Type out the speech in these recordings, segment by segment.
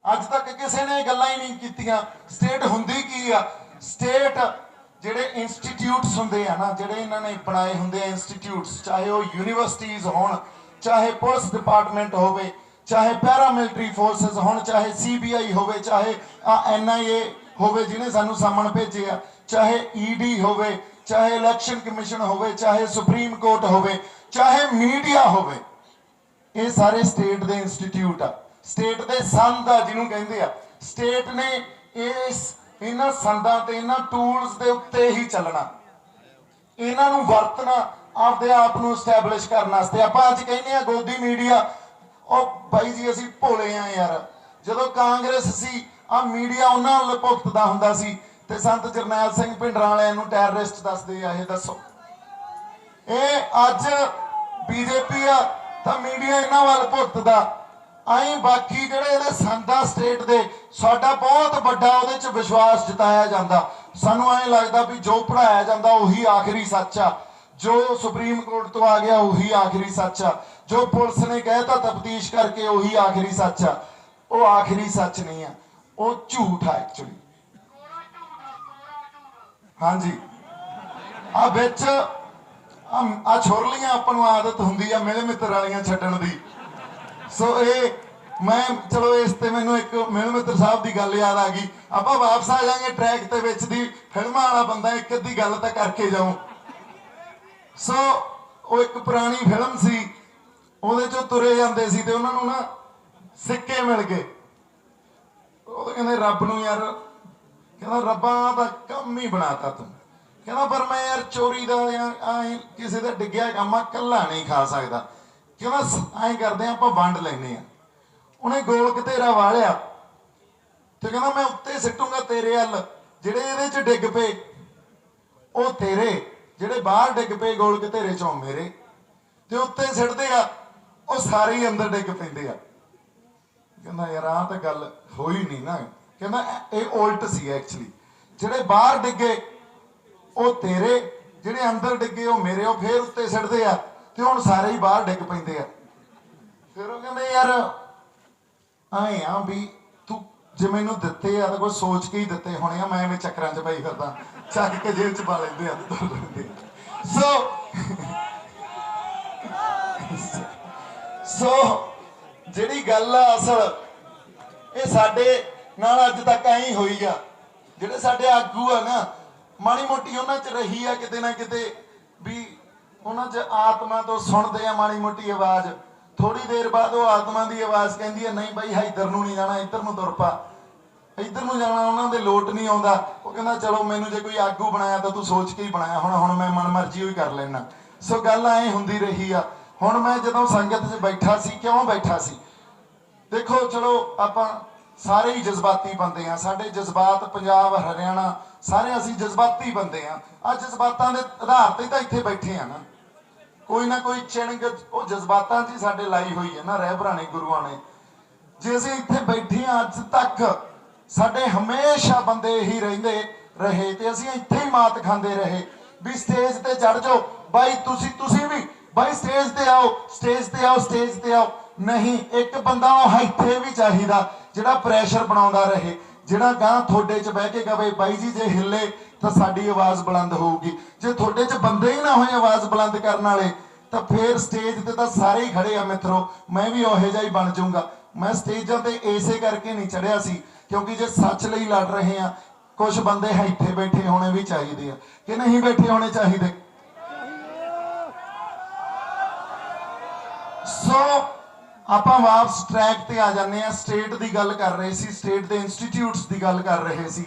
अज तक किसी ने गल्लां ही नहीं कीतियां। स्टेट हुंदी की आ? स्टेट ਜਿਹੜੇ ਇੰਸਟੀਚਿਊਟਸ ਹੁੰਦੇ ਆ ਨਾ, ਜਿਹੜੇ ਇਹਨਾਂ ਨੇ ਬਣਾਏ ਹੁੰਦੇ ਆ ਇੰਸਟੀਚਿਊਟਸ, ਚਾਹੇ ਉਹ ਯੂਨੀਵਰਸਿਟੀਜ਼ ਹੋਣ, ਚਾਹੇ ਪੁਲਿਸ ਡਿਪਾਰਟਮੈਂਟ ਹੋਵੇ, ਚਾਹੇ ਪੈਰਾਮਿਲਟਰੀ ਫੋਰਸਿਸ ਹੋਣ, ਚਾਹੇ CBI ਹੋਵੇ, ਚਾਹੇ NIA ਹੋਵੇ ਜਿਹਨੇ ਸਾਨੂੰ ਸਾਹਮਣ ਭੇਜਿਆ, ਚਾਹੇ ED ਹੋਵੇ, ਚਾਹੇ ਇਲੈਕਸ਼ਨ ਕਮਿਸ਼ਨ ਹੋਵੇ, ਚਾਹੇ ਸੁਪਰੀਮ ਕੋਰਟ ਹੋਵੇ, ਚਾਹੇ ਮੀਡੀਆ ਹੋਵੇ, ਇਹ ਸਾਰੇ ਸਟੇਟ ਦੇ ਇੰਸਟੀਚਿਊਟ ਆ। ਸਟੇਟ ਦੇ ਸੰਦ ਆ ਜਿਹਨੂੰ ਕਹਿੰਦੇ ਆ। ਸਟੇਟ ਨੇ ਇਸ ਇਹਨਾਂ ਸੰਦਾਂ ਤੇ ਇਹਨਾਂ ਟੂਲਸ ਦੇ ਉੱਤੇ ਹੀ ਚੱਲਣਾ, ਇਹਨਾਂ ਨੂੰ ਵਰਤਣਾ, ਆਪਦੇ ਆਪ ਨੂੰ ਐਸਟੈਬਲਿਸ਼ ਕਰਨ ਵਾਸਤੇ। ਆਪਾਂ ਅੱਜ ਕਹਿੰਦੇ ਆ ਗੋਦੀ ਮੀਡੀਆ, ਉਹ ਬਾਈ ਜੀ ਅਸੀਂ ਭੋਲੇ ਆ ਯਾਰ। ਜਦੋਂ ਕਾਂਗਰਸ ਸੀ ਆ ਮੀਡੀਆ ਉਹਨਾਂ ਨਾਲ ਭੁਗਤਦਾ ਹੁੰਦਾ ਸੀ ਤੇ ਸੰਤ ਜਰਨੈਲ ਸਿੰਘ ਭਿੰਡਰਾਂ ਵਾਲਿਆਂ ਨੂੰ ਟੈਰਰਿਸਟ ਦੱਸਦੇ ਆ। ਇਹ ਦੱਸੋ, ਇਹ ਅੱਜ BJP ਆ ਤਾਂ ਮੀਡੀਆ ਇਹਨਾਂ ਵੱਲ ਭੁਗਤਦਾ। आई बाकी ਜਿਹੜੇ ਸੰਦਾ ਸਟੇਟ ਦੇ ਸਾਡਾ ਬਹੁਤ ਵੱਡਾ ਉਹਦੇ ਚ ਵਿਸ਼ਵਾਸ ਜਤਾਇਆ ਜਾਂਦਾ। ਸਾਨੂੰ ਐਂ ਲੱਗਦਾ ਵੀ ਜੋ ਪੜਾਇਆ ਜਾਂਦਾ ਉਹੀ ਆਖਰੀ ਸੱਚ ਆ, ਜੋ ਸੁਪਰੀਮ ਕੋਰਟ ਤੋਂ ਆ ਗਿਆ ਉਹੀ ਆਖਰੀ ਸੱਚ ਆ, ਜੋ ਪੁਲਿਸ ਨੇ ਕਹਿਤਾ ਤਫਤੀਸ਼ ਕਰਕੇ ਉਹੀ ਆਖਰੀ ਸੱਚ ਆ। ਉਹ ਆਖਰੀ ਸੱਚ ਨਹੀਂ ਆ, ਉਹ ਝੂਠ ਆ ਐਕਚੁਅਲੀ। ਹਾਂਜੀ ਆ ਵਿੱਚ ਆ ਛੁਰਲੀਆਂ ਆਪਾਂ ਨੂੰ ਆਦਤ ਹੁੰਦੀ ਆ ਮਿਲ ਮਿੱਤਰ ਵਾਲੀਆਂ ਛੱਡਣ ਦੀ। सो मैं चलो इस ते मैनू एक मिल मित्र साहब की गल याद आ गई। आप वापस आ जाएंगे ट्रैक ते विच दी फिल्मां वाला बंदा एक अद्धी गल तां करके जाऊं। सो वो एक पुरानी फिल्म सी, उहदे चों तुरे जांदे सी ते उन्हां नूं ना सिक्के मिल गए। ਉਹ ਕਹਿੰਦੇ ਰੱਬ ਨੂੰ ਯਾਰ, ਕਹਿੰਦਾ ਰੱਬਾ ਦਾ ਕੰਮ ਹੀ ਬਣਾਤਾ ਤੂੰ। ਕਹਿੰਦਾ ਪਰ ਮੈਂ ਯਾਰ ਚੋਰੀ ਦਾ ਜਾਂ ਕਿਸੇ ਦਾ ਡਿੱਗਿਆ ਕੰਮ ਆ ਕੱਲਾ ਨਹੀਂ ਖਾ ਸਕਦਾ। ਕਹਿੰਦਾ ਐਂ ਕਰਦੇ ਆ ਆਪਾਂ ਵੰਡ ਲੈਨੇ ਆ। ਉਹਨੇ ਗੋਲ ਘਤੇਰਾ ਵਾਲਿਆ ਤੇ ਕਹਿੰਦਾ ਮੈਂ ਉੱਤੇ ਸਿੱਟੂਗਾ ਤੇਰੇ ਵੱਲ, ਜਿਹੜੇ ਇਹਦੇ ਚ ਡਿੱਗ ਪਏ ਉਹ ਤੇਰੇ, ਜਿਹੜੇ ਬਾਹਰ ਡਿੱਗ ਪਏ ਗੋਲ ਘਤੇਰੇ ਚੋਂ ਮੇਰੇ, ਤੇ ਉੱਤੇ ਸਿੱਟਦੇ ਆ ਉਹ ਸਾਰੇ ਹੀ ਅੰਦਰ ਡਿੱਗ ਪੈਂਦੇ ਆ। ਕਹਿੰਦਾ ਯਾਰ ਆਹ ਤਾਂ ਗੱਲ ਹੋਈ ਨਹੀਂ ਨਾ। ਕਹਿੰਦਾ ਇਹ ਉਲਟ ਸੀ ਐਕਚੁਅਲੀ, ਜਿਹੜੇ ਬਾਹਰ ਡਿੱਗੇ ਉਹ ਤੇਰੇ, ਜਿਹੜੇ ਅੰਦਰ ਡਿੱਗੇ ਉਹ ਮੇਰੇ। ਉਹ ਫੇਰ ਉੱਤੇ ਸਿੱਟਦੇ ਆ ਤੇ ਹੁਣ ਸਾਰੇ ਹੀ ਬਾਹਰ ਡਿੱਗ ਪੈਂਦੇ ਆ। ਫਿਰ ਉਹ ਕਹਿੰਦੇ ਯਾਰ ਆਏ ਆ ਵੀ ਤੂੰ ਜੇ ਮੈਨੂੰ ਦਿੱਤੇ ਆ ਤਾਂ ਕੋਈ ਸੋਚ ਕੇ ਹੀ ਦਿੱਤੇ ਹੋਣੇ ਆ, ਮੈਂ ਐਵੇਂ ਚੱਕਰਾਂ 'ਚ ਪਈ ਫਿਰਦਾ, ਚੱਕ ਕੇ ਜੇਲ੍ਹ 'ਚ ਪਾ ਲੈਂਦੇ ਆ ਤੇ ਤੁਰ ਲੈਂਦੇ। ਸੋ ਜਿਹੜੀ ਗੱਲ ਆ ਅਸਲ ਇਹ ਸਾਡੇ ਨਾਲ ਅੱਜ ਤੱਕ ਐਂ ਹੀ ਹੋਈ ਆ। ਜਿਹੜੇ ਸਾਡੇ ਆਗੂ ਆ ਨਾ, ਮਾੜੀ ਮੋਟੀ ਉਹਨਾਂ 'ਚ ਰਹੀ ਆ ਕਿਤੇ ਨਾ ਕਿਤੇ ਵੀ ਉਹਨਾਂ 'ਚ ਆਤਮਾ ਤੋਂ ਸੁਣਦੇ ਆ ਮਾੜੀ ਮੋਟੀ ਆਵਾਜ਼। ਥੋੜੀ ਦੇਰ ਬਾਅਦ ਉਹ ਆਤਮਾ ਦੀ ਆਵਾਜ਼ ਕਹਿੰਦੀ ਹੈ ਨਹੀਂ ਬਾਈ ਇੱਧਰ ਨੂੰ ਨਹੀਂ ਜਾਣਾ, ਇੱਧਰ ਨੂੰ ਤੁਰ ਪਾ। ਇੱਧਰ ਨੂੰ ਜਾਣਾ ਉਹਨਾਂ ਦੇ ਲੋਟ ਨਹੀਂ ਆਉਂਦਾ। ਉਹ ਕਹਿੰਦਾ ਚਲੋ ਮੈਨੂੰ ਜੇ ਕੋਈ ਆਗੂ ਬਣਾਇਆ ਤਾਂ ਤੂੰ ਸੋਚ ਕੇ ਹੀ ਬਣਾਇਆ, ਹੁਣ ਮੈਂ ਮਨ ਮਰਜ਼ੀ ਹੋਈ ਕਰ ਲੈਣਾ। ਸੋ ਗੱਲ ਐਂ ਹੁੰਦੀ ਰਹੀ ਆ। ਹੁਣ ਮੈਂ ਜਦੋਂ ਸੰਗਤ 'ਚ ਬੈਠਾ ਸੀ, ਕਿਉਂ ਬੈਠਾ ਸੀ? ਦੇਖੋ ਚਲੋ ਆਪਾਂ ਸਾਰੇ ਹੀ ਜਜ਼ਬਾਤੀ ਬੰਦੇ ਆ, ਸਾਡੇ ਜਜ਼ਬਾਤ ਪੰਜਾਬ ਹਰਿਆਣਾ ਸਾਰੇ ਅਸੀਂ ਜਜ਼ਬਾਤੀ ਬੰਦੇ ਆ। ਆ ਜਜ਼ਬਾਤਾਂ ਦੇ ਆਧਾਰ ਤੇ ਤਾਂ ਇੱਥੇ ਬੈਠੇ ਆ ਨਾ, ਕੋਈ ਨਾ ਕੋਈ ਚਿਣਗ ਉਹ ਜਜ਼ਬਾਤਾਂ 'ਚ ਹੀ ਸਾਡੇ ਲਾਈ ਹੋਈ ਹੈ ਨਾ ਰਹਿਬਰਾਂ ਨੇ, ਗੁਰੂਆਂ ਨੇ। ਜੇ ਅਸੀਂ ਇੱਥੇ ਬੈਠੇ ਆ ਅੱਜ ਤੱਕ, ਸਾਡੇ ਹਮੇਸ਼ਾ ਬੰਦੇ ਇਹੀ ਰਹਿੰਦੇ ਰਹੇ ਤੇ ਅਸੀਂ ਇੱਥੇ ਹੀ ਮਾਤ ਖਾਂਦੇ ਰਹੇ ਵੀ ਸਟੇਜ ਤੇ ਚੜ ਜਾਓ ਬਾਈ, ਤੁਸੀਂ ਵੀ ਬਾਈ ਸਟੇਜ ਤੇ ਆਓ, ਸਟੇਜ ਤੇ ਆਓ, ਸਟੇਜ ਤੇ ਆਓ। ਨਹੀਂ, ਇੱਕ ਬੰਦਾ ਉਹ ਇੱਥੇ ਵੀ ਚਾਹੀਦਾ ਜਿਹੜਾ ਪ੍ਰੈਸ਼ਰ ਬਣਾਉਂਦਾ ਰਹੇ, ਜਿਹੜਾ ਗਾਂ ਤੁਹਾਡੇ 'ਚ ਬਹਿ ਕੇ ਕਹੇ ਬਾਈ ਜੀ ਜੇ ਹਿੱਲੇ ਤਾਂ ਸਾਡੀ ਆਵਾਜ਼ ਬੁਲੰਦ ਹੋਊਗੀ। ਜੇ ਤੁਹਾਡੇ 'ਚ ਬੰਦੇ ਹੀ ਨਾ ਹੋਏ ਆਵਾਜ਼ ਬੁਲੰਦ ਕਰਨ ਵਾਲੇ ਤਾਂ ਫੇਰ ਸਟੇਜ ਤੇ ਤਾਂ ਸਾਰੇ ਹੀ ਖੜੇ ਆ ਮਿੱਤਰੋ। ਮੈਂ ਵੀ ਉਹੋ ਜਿਹਾ ਹੀ ਬਣ ਜਾਊਂਗਾ। ਮੈਂ ਸਟੇਜਾਂ ਤੇ ਇਸੇ ਕਰਕੇ ਨਹੀਂ ਚੜਿਆ ਸੀ ਕਿਉਂਕਿ ਜੇ ਸੱਚ ਲਈ ਲੜ ਰਹੇ ਆ, ਕੁਝ ਬੰਦੇ ਇੱਥੇ ਬੈਠੇ ਹੋਣੇ ਵੀ ਚਾਹੀਦੇ ਆ ਕਿ ਨਹੀਂ ਬੈਠੇ ਹੋਣੇ ਚਾਹੀਦੇ। ਸੋ ਆਪਾਂ ਵਾਪਸ ਟਰੈਕ ਤੇ ਆ ਜਾਂਦੇ ਆ। ਸਟੇਟ ਦੀ ਗੱਲ ਕਰ ਰਹੇ ਸੀ, ਸਟੇਟ ਦੇ ਇੰਸਟੀਚਿਊਟਸ ਦੀ ਗੱਲ ਕਰ ਰਹੇ ਸੀ।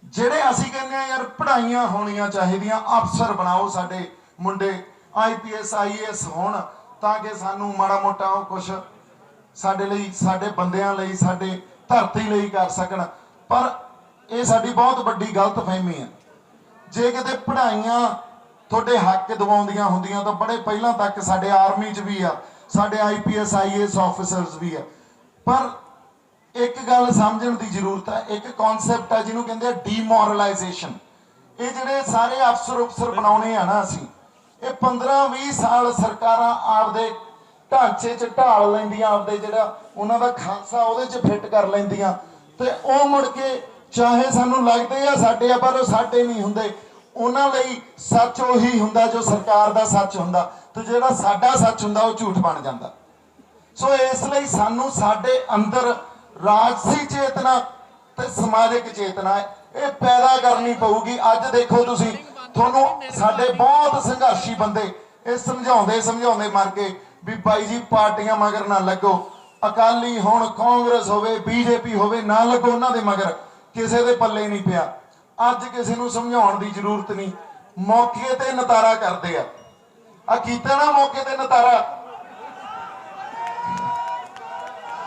ਜਿਹੜੇ ਅਸੀਂ ਕਹਿੰਦੇ ਆ ਯਾਰ ਪੜ੍ਹਾਈਆਂ ਹੋਣੀਆਂ ਚਾਹੀਦੀਆਂ, ਅਫਸਰ ਬਣਾਓ ਸਾਡੇ ਮੁੰਡੇ, IPS IAS ਹੋਣ ਤਾਂ ਕਿ ਸਾਨੂੰ ਮਾੜਾ ਮੋਟਾ ਉਹ ਕੁਛ ਸਾਡੇ ਲਈ, ਸਾਡੇ ਬੰਦਿਆਂ ਲਈ, ਸਾਡੇ ਧਰਤੀ ਲਈ ਕਰ ਸਕਣ। ਪਰ ਇਹ ਸਾਡੀ ਬਹੁਤ ਵੱਡੀ ਗਲਤਫਹਿਮੀ ਹੈ। ਜੇ ਕਿਤੇ ਪੜ੍ਹਾਈਆਂ ਤੁਹਾਡੇ ਹੱਕ ਦਿਵਾਉਂਦੀਆਂ ਹੁੰਦੀਆਂ ਤਾਂ ਬੜੇ ਪਹਿਲਾਂ ਤੱਕ ਸਾਡੇ ਆਰਮੀ 'ਚ ਵੀ ਆ, ਸਾਡੇ IPS IAS ਆਫਿਸਰਸ ਵੀ ਆ। ਪਰ ਇੱਕ ਗੱਲ ਸਮਝਣ ਦੀ ਜ਼ਰੂਰਤ ਹੈ, ਇੱਕ ਕਨਸੈਪਟ ਹੈ ਜਿਹਨੂੰ ਕਹਿੰਦੇ ਆ ਡੀਮੋਰਲਾਈਜੇਸ਼ਨ। ਇਹ ਜਿਹੜੇ ਸਾਰੇ ਅਫਸਰ ਬਣਾਉਣੇ ਆ ਨਾ ਅਸੀਂ, ਇਹ 15-20 ਸਾਲ ਸਰਕਾਰਾਂ ਆਪਦੇ ਢਾਂਚੇ 'ਚ ਢਾਲ ਲੈਂਦੀਆਂ, ਆਪਦੇ ਜਿਹੜਾ ਉਹਨਾਂ ਦਾ ਖਾਂਸਾ ਉਹਦੇ 'ਚ ਫਿੱਟ ਕਰ ਲੈਂਦੀਆਂ, ਤੇ ਉਹ ਮੁੜ ਕੇ ਚਾਹੇ ਸਾਨੂੰ ਲੱਗਦੇ ਆ ਸਾਡੇ ਆ, ਪਰ ਉਹ ਸਾਡੇ ਨਹੀਂ ਹੁੰਦੇ। ਉਹਨਾਂ ਲਈ ਸੱਚ ਉਹੀ ਹੁੰਦਾ ਜੋ ਸਰਕਾਰ ਦਾ ਸੱਚ ਹੁੰਦਾ, ਤੇ ਜਿਹੜਾ ਸਾਡਾ ਸੱਚ ਹੁੰਦਾ ਉਹ ਝੂਠ ਬਣ ਜਾਂਦਾ। ਸੋ ਇਸ ਲਈ ਸਾਨੂੰ ਸਾਡੇ ਅੰਦਰ ਰਾਜਸੀ ਚੇਤਨਾ ਤੇ ਸਮਾਜਿਕ ਚੇਤਨਾ ਇਹ ਪੈਦਾ ਕਰਨੀ ਪਊਗੀ। ਅੱਜ ਦੇਖੋ ਤੁਸੀਂ, ਤੁਹਾਨੂੰ ਸਾਡੇ ਬਹੁਤ ਸੰਘਰਸ਼ੀ ਬੰਦੇ ਇਹ ਸਮਝਾਉਂਦੇ ਮਰ ਗਏ ਵੀ ਬਾਈ ਜੀ ਪਾਰਟੀਆਂ ਮਗਰ ਨਾ ਲੱਗੋ, ਅਕਾਲੀ ਹੋਣ, ਕਾਂਗਰਸ ਹੋਵੇ, ਬੀਜੇਪੀ ਹੋਵੇ, ਨਾ ਲੱਗੋ ਉਹਨਾਂ ਦੇ ਮਗਰ, ਕਿਸੇ ਦੇ ਪੱਲੇ ਨਹੀਂ ਪਿਆ। ਅੱਜ ਕਿਸੇ ਨੂੰ ਸਮਝਾਉਣ ਦੀ ਜ਼ਰੂਰਤ ਨਹੀਂ, ਮੌਕੇ ਤੇ ਨਤਾਰਾ ਕਰਦੇ ਆ ਕੀਤਾ ਨਾ ਮੌਕੇ ਤੇ ਨਤਾਰਾ।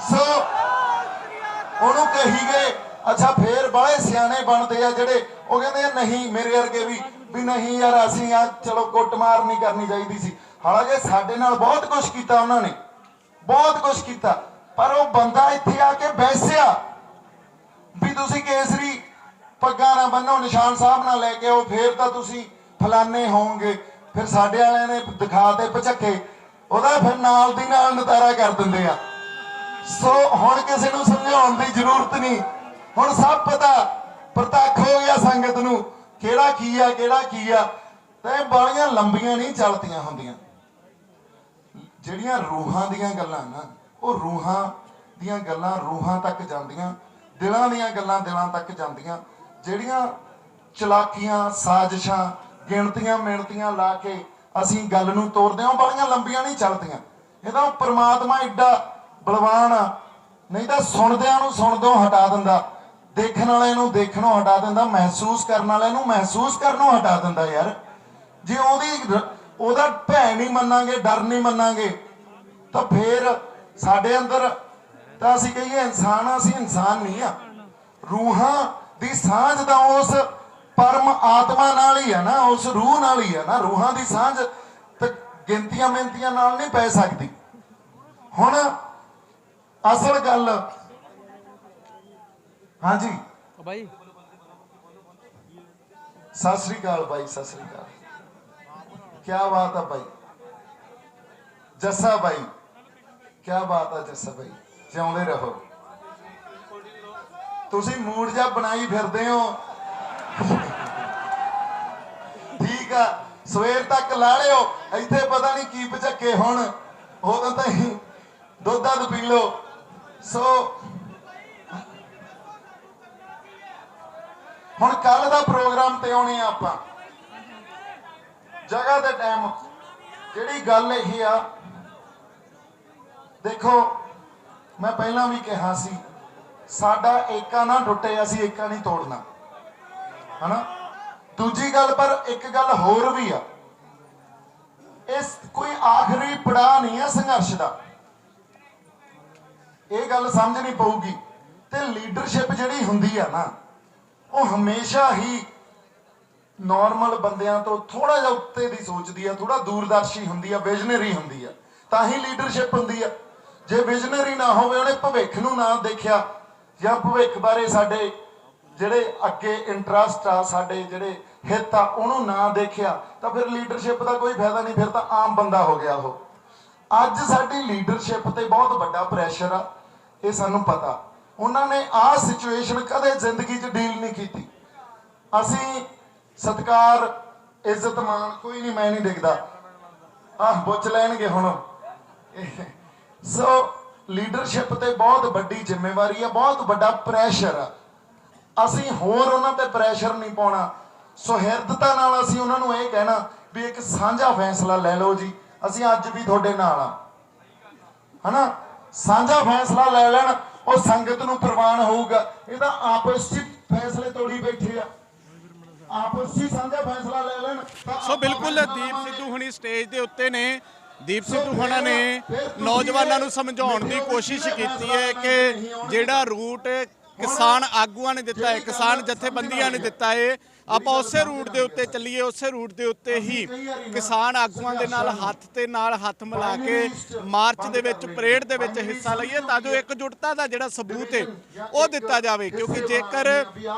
ਸੋ ਉਹਨੂੰ ਕਹੀ ਗਏ, ਅੱਛਾ ਫੇਰ ਬਾਹਲੇ ਸਿਆਣੇ ਬਣਦੇ ਆ ਜਿਹੜੇ, ਉਹ ਕਹਿੰਦੇ ਨਹੀਂ ਮੇਰੇ ਵਰਗੇ ਵੀ ਨਹੀਂ ਯਾਰ ਅਸੀਂ ਆ ਚਲੋ ਕੁੱਟਮਾਰ ਨਹੀਂ ਕਰਨੀ ਚਾਹੀਦੀ ਸੀ। ਹਾਲਾਂਕਿ ਸਾਡੇ ਨਾਲ ਬਹੁਤ ਕੁਝ ਕੀਤਾ ਉਹਨਾਂ ਨੇ, ਬਹੁਤ ਕੁਝ ਕੀਤਾ, ਪਰ ਉਹ ਬੰਦਾ ਇੱਥੇ ਆ ਕੇ ਬੈਸਿਆ ਵੀ ਤੁਸੀਂ ਕੇਸਰੀ ਪੱਗਾਂ ਨਾ ਬੰਨੋ, ਨਿਸ਼ਾਨ ਸਾਹਿਬ ਨਾਲ ਲੈ ਕੇ ਆਓ, ਫੇਰ ਤਾਂ ਤੁਸੀਂ ਫਲਾਨੇ ਹੋਵੋਗੇ। ਫਿਰ ਸਾਡੇ ਵਾਲਿਆਂ ਨੇ ਦਿਖਾ ਤੇ ਭਚੱਕੇ, ਉਹਦਾ ਫਿਰ ਨਾਲ ਦੀ ਨਾਲ ਨਤਾਰਾ ਕਰ ਦਿੰਦੇ ਆ। ਸੋ ਹੁਣ ਕਿਸੇ ਨੂੰ ਸਮਝਾਉਣ ਦੀ ਜ਼ਰੂਰਤ ਨਹੀਂ, ਹੁਣ ਸਭ ਪਤਾ, ਪ੍ਰਤੱਖ ਹੋ ਗਿਆ ਸੰਗਤ ਨੂੰ ਕਿਹੜਾ ਕੀ ਆ ਕਿਹੜਾ ਕੀ ਆ। ਤੇ ਬਾਲੀਆਂ ਲੰਬੀਆਂ ਨਹੀਂ ਚੱਲਦੀਆਂ ਹੁੰਦੀਆਂ, ਜਿਹੜੀਆਂ ਰੂਹਾਂ ਦੀਆਂ ਗੱਲਾਂ ਨਾ, ਉਹ ਰੂਹਾਂ ਦੀਆਂ ਗੱਲਾਂ ਰੂਹਾਂ ਤੱਕ ਜਾਂਦੀਆਂ, ਦਿਲਾਂ ਦੀਆਂ ਗੱਲਾਂ ਦਿਲਾਂ ਤੱਕ ਜਾਂਦੀਆਂ। ਜਿਹੜੀਆਂ ਚਲਾਕੀਆਂ, ਸਾਜ਼ਿਸ਼ਾਂ, ਗਿਣਤੀਆਂ ਮਿਣਤੀਆਂ ਲਾ ਕੇ ਅਸੀਂ ਗੱਲ ਨੂੰ ਤੋੜਦੇ ਹਾਂ, ਬਾਲੀਆਂ ਲੰਬੀਆਂ ਨਹੀਂ ਚੱਲਦੀਆਂ। ਇਹਦਾ ਪ੍ਰਮਾਤਮਾ ਏਡਾ ਬਲਵਾਨ ਆ, ਨਹੀਂ ਤਾਂ ਸੁਣਦਿਆਂ ਨੂੰ ਸੁਣਦੋਂ ਹਟਾ ਦਿੰਦਾ, ਦੇਖਣ ਵਾਲੇ ਨੂੰ ਦੇਖਣੋਂ ਹਟਾ ਦਿੰਦਾ, ਮਹਿਸੂਸ ਕਰਨ ਵਾਲੇ ਨੂੰ ਮਹਿਸੂਸ ਕਰਨੋਂ ਹਟਾ ਦਿੰਦਾ। ਯਾਰ ਜੇ ਉਹਦਾ ਭੈ ਨਹੀਂ ਮੰਨਾਂਗੇ, ਡਰ ਨਹੀਂ ਮੰਨਾਂਗੇ, ਤਾਂ ਫੇਰ ਸਾਡੇ ਅੰਦਰ ਤਾਂ ਅਸੀਂ ਕਹੀਏ ਇਨਸਾਨ ਆ, ਅਸੀਂ ਇਨਸਾਨ ਨਹੀਂ ਆ। ਰੂਹਾਂ ਦੀ ਸਾਂਝ ਤਾਂ ਉਸ ਪਰਮ ਆਤਮਾ ਨਾਲ ਹੀ ਆ ਨਾ, ਉਸ ਰੂਹ ਨਾਲ ਹੀ ਆ ਨਾ। ਰੂਹਾਂ ਦੀ ਸਾਂਝ ਤੇ ਗਿਣਤੀਆਂ ਮਿਹਨਤੀਆਂ ਨਾਲ ਨਹੀਂ ਪੈ ਸਕਦੀ। ਹੁਣ ਅਸਲ ਗੱਲ, ਹਾਂਜੀ ਬਾਈ ਸਤਿ ਸ੍ਰੀ ਅਕਾਲ ਬਾਈ, ਸਤਿ ਸ੍ਰੀ ਅਕਾਲ, ਕੀ ਬਾਤ ਆ ਬਾਈ ਜੱਸਾ ਬਾਈ, ਕੀ ਬਾਤ ਆ ਜੱਸਾ ਬਾਈ, ਜਿਉਂਦੇ ਰਹੋ। ਤੁਸੀਂ ਮੂਡ ਜਿਹਾ ਬਣਾਈ ਫਿਰਦੇ ਹੋ, ਠੀਕ ਆ, ਸਵੇਰ ਤੱਕ ਲਾ ਲਿਓ, ਇੱਥੇ ਪਤਾ ਨਹੀਂ ਕੀ ਭਚੱਕੇ ਹੁਣ, ਉਦੋਂ ਤਾਂ ਹੀ ਦੁੱਧ ਪੀ ਲਓ। ਸੋ ਹੁਣ ਕੱਲ ਦਾ ਪ੍ਰੋਗਰਾਮ ਤੇ ਆਉਣੇ ਆ ਆਪਾਂ, ਜਗ੍ਹਾ ਤੇ ਟਾਈਮ। ਜਿਹੜੀ ਗੱਲ ਇਹ ਆ, ਦੇਖੋ ਮੈਂ ਪਹਿਲਾਂ ਵੀ ਕਿਹਾ ਸੀ, ਸਾਡਾ ਏਕਾ ਨਾ ਟੁੱਟੇ, ਅਸੀਂ ਏਕਾ ਨਹੀਂ ਤੋੜਨਾ, ਹਨਾ। ਦੂਜੀ ਗੱਲ, ਪਰ ਇੱਕ ਗੱਲ ਹੋਰ ਵੀ ਆ, ਇਸ ਕੋਈ ਆਖਰੀ ਪੜਾਅ ਨਹੀਂ ਆ ਸੰਘਰਸ਼ ਦਾ, ਇਹ ਗੱਲ ਸਮਝਣੀ ਪਊਗੀ। ਤੇ ਲੀਡਰਸ਼ਿਪ ਜਿਹੜੀ ਹੁੰਦੀ ਆ ਨਾ, ਉਹ ਹਮੇਸ਼ਾ ਹੀ ਨਾਰਮਲ ਬੰਦਿਆਂ ਤੋਂ ਥੋੜਾ ਜਿਹਾ ਉੱਤੇ ਦੀ ਸੋਚਦੀ ਆ, ਥੋੜਾ ਦੂਰਦਰਸ਼ੀ ਹੁੰਦੀ ਆ, ਵਿਜ਼ਨਰੀ ਹੁੰਦੀ ਆ, ਤਾਂ ਹੀ ਲੀਡਰਸ਼ਿਪ ਹੁੰਦੀ ਆ। ਜੇ ਵਿਜ਼ਨਰੀ ਨਾ ਹੋਵੇ, ਉਹਨੇ ਭਵਿੱਖ ਨੂੰ ਨਾ ਦੇਖਿਆ, ਜਾਂ ਭਵਿੱਖ ਬਾਰੇ ਸਾਡੇ ਜਿਹੜੇ ਅੱਗੇ ਇੰਟਰਸਟ ਆ, ਸਾਡੇ ਜਿਹੜੇ ਹਿੱਤ ਆ, ਉਹਨੂੰ ਨਾ ਦੇਖਿਆ, ਤਾਂ ਫਿਰ ਲੀਡਰਸ਼ਿਪ ਦਾ ਕੋਈ ਫਾਇਦਾ ਨਹੀਂ, ਫਿਰ ਤਾਂ ਆਮ ਬੰਦਾ ਹੋ ਗਿਆ ਉਹ। ਅੱਜ ਸਾਡੀ ਲੀਡਰਸ਼ਿਪ ਤੇ ਬਹੁਤ ਵੱਡਾ ਪ੍ਰੈਸ਼ਰ ਆ, ਇਹ ਸਾਨੂੰ ਪਤਾ। ਉਹਨਾਂ ਨੇ ਆਹ ਸਿਚੁਏਸ਼ਨ ਕਦੇ ਜ਼ਿੰਦਗੀ 'ਚ ਡੀਲ ਨਹੀਂ ਕੀਤੀ। ਅਸੀਂ ਸਤਿਕਾਰ, ਇੱਜ਼ਤ, ਮਾਣ ਕੋਈ ਨਹੀਂ, ਮੈਂ ਨਹੀਂ ਡਿੱਗਦਾ, ਆਹ ਪੁੱਛ ਲੈਣਗੇ ਹੁਣ। ਸੋ ਲੀਡਰਸ਼ਿਪ ਤੇ ਬਹੁਤ ਵੱਡੀ ਜ਼ਿੰਮੇਵਾਰੀ ਆ, ਬਹੁਤ ਵੱਡਾ ਪ੍ਰੈਸ਼ਰ ਆ। ਅਸੀਂ ਹੋਰ ਉਹਨਾਂ ਤੇ ਪ੍ਰੈਸ਼ਰ ਨਹੀਂ ਪਾਉਣਾ, ਸੁਹਿਰਦਤਾ ਨਾਲ ਅਸੀਂ ਉਹਨਾਂ ਨੂੰ ਇਹ ਕਹਿਣਾ ਵੀ ਇੱਕ ਸਾਂਝਾ ਫੈਸਲਾ ਲੈ ਲਓ ਜੀ, ਅਸੀਂ ਅੱਜ ਵੀ ਤੁਹਾਡੇ ਨਾਲ ਆ, ਹਨਾ। ਸਾਂਝਾ ਫੈਸਲਾ ਲੈ ਲੈਣ, ਉਹ ਸੰਗਤ ਨੂੰ ਪ੍ਰਵਾਨ ਹੋਊਗਾ। ਇਹ ਤਾਂ ਆਪਸ ਵਿੱਚ ਫੈਸਲੇ ਤੋੜੀ ਬੈਠੇ ਆ, ਆਪਸ ਵਿੱਚ ਸਾਂਝਾ ਫੈਸਲਾ ਲੈ ਲੈਣ। ਸੋ ਬਿਲਕੁਲ ਦੀਪ ਸਿੱਧੂ ਹੁਣੀ ਸਟੇਜ ਦੇ ਉੱਤੇ ਨੇ। ਦੀਪ ਸਿੱਧੂ ਹੁਣਾਂ ਨੇ ਨੌਜਵਾਨਾਂ ਨੂੰ ਸਮਝਾਉਣ ਦੀ ਕੋਸ਼ਿਸ਼ ਕੀਤੀ ਹੈ ਕਿ ਜਿਹੜਾ ਰੂਟ ਕਿਸਾਨ ਆਗੂਆਂ ਨੇ ਦਿੱਤਾ ਹੈ, ਕਿਸਾਨ ਜਥੇਬੰਦੀਆਂ ਨੇ ਦਿੱਤਾ ਹੈ, ਆਪਾਂ ਉਸੇ ਰੂਟ ਦੇ ਉੱਤੇ ਚੱਲੀਏ, ਉਸੇ ਰੂਟ ਦੇ ਉੱਤੇ ਹੀ ਕਿਸਾਨ ਆਗੂਆਂ ਦੇ ਨਾਲ ਹੱਥ ਤੇ ਨਾਲ ਹੱਥ ਮਿਲਾ ਕੇ ਮਾਰਚ ਦੇ ਵਿੱਚ, ਪਰੇਡ ਦੇ ਵਿੱਚ ਹਿੱਸਾ ਲਈਏ, ਤਾਂ ਜੋ ਇਕਜੁੱਟਤਾ ਦਾ ਜਿਹੜਾ ਸਬੂਤ ਹੈ ਉਹ ਦਿੱਤਾ ਜਾਵੇ। ਕਿਉਂਕਿ ਜੇਕਰ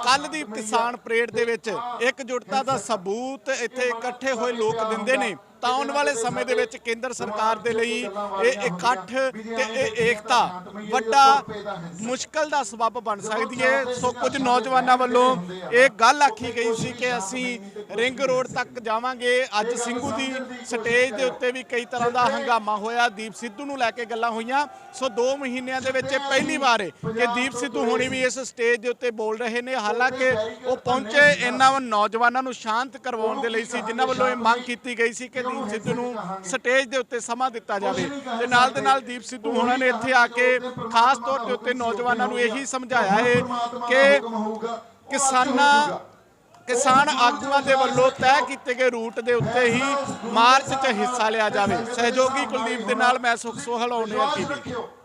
ਕੱਲ ਦੀ ਕਿਸਾਨ ਪਰੇਡ ਦੇ ਵਿੱਚ ਇਕਜੁੱਟਤਾ ਦਾ ਸਬੂਤ ਇੱਥੇ ਇਕੱਠੇ ਹੋਏ ਲੋਕ ਦਿੰਦੇ ਨੇ, ਤਾਂ ਆਉਣ ਵਾਲੇ ਸਮੇਂ ਦੇ ਵਿੱਚ ਕੇਂਦਰ ਸਰਕਾਰ ਦੇ ਲਈ ਇਹ ਇਕੱਠ ਤੇ ਇਹ ਏਕਤਾ ਵੱਡਾ ਮੁਸ਼ਕਲ ਦਾ ਸਬੱਬ ਬਣ ਸਕਦੀ ਹੈ। ਸੋ ਕੁਝ ਨੌਜਵਾਨਾਂ ਵੱਲੋਂ ਇਹ ਗੱਲ ਆਖੀ ਗਈ ਸੀ ਕਿ ਅਸੀਂ ਰਿੰਗ ਰੋਡ ਤੱਕ ਜਾਵਾਂਗੇ। ਅੱਜ ਸਿੰਘੂ ਦੀ ਸਟੇਜ ਦੇ ਉੱਤੇ ਵੀ ਕਈ ਤਰ੍ਹਾਂ ਦਾ ਹੰਗਾਮਾ ਹੋਇਆ, ਦੀਪ ਸਿੱਧੂ ਨੂੰ ਲੈ ਕੇ ਗੱਲਾਂ ਹੋਈਆਂ। ਸੋ 2 ਮਹੀਨਿਆਂ ਦੇ ਵਿੱਚ ਇਹ ਪਹਿਲੀ ਵਾਰ ਹੈ ਕਿ ਦੀਪ ਸਿੱਧੂ ਹੁਣੀ ਵੀ ਇਸ ਸਟੇਜ ਦੇ ਉੱਤੇ ਬੋਲ ਰਹੇ ਨੇ। ਹਾਲਾਂਕਿ ਉਹ ਪਹੁੰਚੇ ਇਹਨਾਂ ਨੌਜਵਾਨਾਂ ਨੂੰ ਸ਼ਾਂਤ ਕਰਵਾਉਣ ਦੇ ਲਈ ਸੀ, ਜਿਨ੍ਹਾਂ ਵੱਲੋਂ ਇਹ ਮੰਗ ਕੀਤੀ ਗਈ ਸੀ ਕਿ ਦੀਪ ਸਿੱਧੂ ਨੂੰ ਸਟੇਜ ਦੇ ਉੱਤੇ ਸਮਾਂ ਦਿੱਤਾ ਜਾਵੇ। ਤੇ ਨਾਲ ਦੇ ਨਾਲ ਦੀਪ ਸਿੱਧੂ ਹੋਣਾ ਨੇ ਇੱਥੇ ਆ ਕੇ ਖਾਸ ਤੌਰ ਦੇ ਉੱਤੇ ਨੌਜਵਾਨਾਂ ਨੂੰ ਇਹੀ ਸਮਝਾਇਆ ਹੈ ਕਿ ਕਿਸਾਨ ਆਗੂਆਂ ਦੇ ਵੱਲੋਂ ਤੈਅ ਕੀਤੇ ਗਏ ਰੂਟ ਦੇ ਉੱਤੇ ਹੀ ਮਾਰਚ 'ਚ ਹਿੱਸਾ ਲਿਆ ਜਾਵੇ। ਸਹਿਯੋਗੀ ਕੁਲਦੀਪ ਦੇ ਨਾਲ ਮੈਂ ਸੁਖ ਸੋਹਲ, ਔਨ 에ਅਰ ਟੀਵੀ।